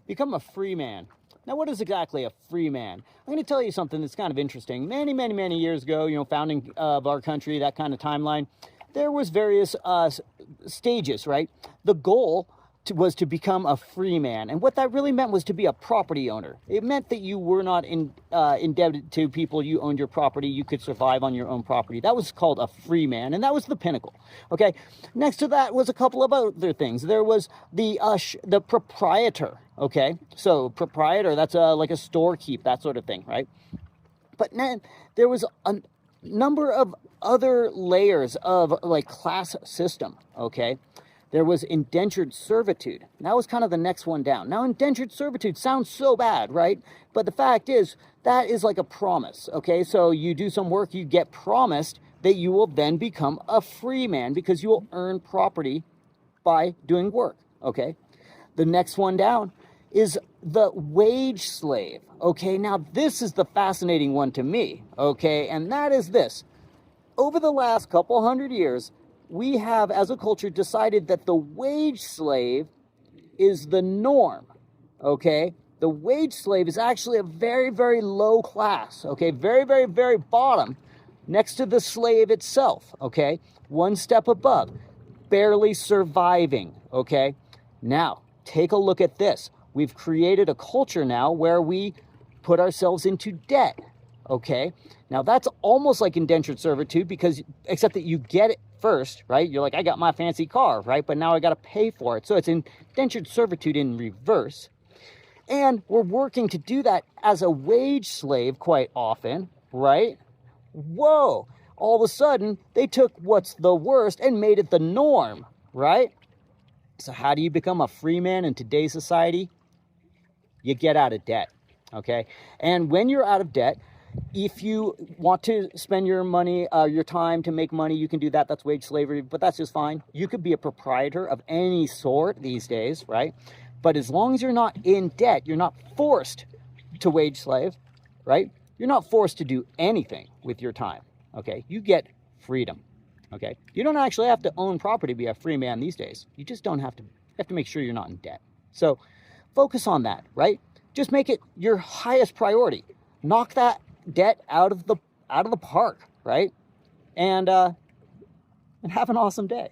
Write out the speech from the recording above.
Become a free man. Now, what is exactly a free man? I'm going to tell you something that's kind of interesting. Many years ago, founding of our country, that kind of timeline, there was various stages, right? The goal was to become a free man. And what that really meant was to be a property owner. It meant that you were not indebted to people. You owned your property. You could survive on your own property. That was called a free man, and that was the pinnacle. Okay. Next to that was a couple of other things. There was the proprietor. Okay. So proprietor, that's like a storekeep, that sort of thing, right? But then there was a number of other layers of like class system. Okay. There was indentured servitude. That was kind of the next one down. Now, indentured servitude sounds so bad, right? But the fact is, that is like a promise, okay? So you do some work, you get promised that you will then become a free man because you will earn property by doing work, okay? The next one down is the wage slave, okay? Now, this is the fascinating one to me, okay? And that is this. Over the last couple hundred years, we have, as a culture, decided that the wage slave is the norm, okay? The wage slave is actually a very low class, okay? Very bottom, next to the slave itself, okay? One step above, barely surviving, okay? Now, take a look at this. We've created a culture now where we put ourselves into debt, okay? Now, that's almost like indentured servitude except that you get it first, right? You're like, I got my fancy car, right? But now I got to pay for it. So it's indentured servitude in reverse. And we're working to do that as a wage slave quite often, right? Whoa. All of a sudden, they took what's the worst and made it the norm, right? So how do you become a free man in today's society? You get out of debt, okay? And when you're out of debt, if you want to spend your money, your time to make money, you can do that. That's wage slavery, but that's just fine. You could be a proprietor of any sort these days, right? But as long as you're not in debt, you're not forced to wage slave, right? You're not forced to do anything with your time, okay? You get freedom, okay? You don't actually have to own property to be a free man these days. You just don't have to. You have to make sure you're not in debt. So focus on that, right? Just make it your highest priority. Knock that debt out of the park, right? And have an awesome day.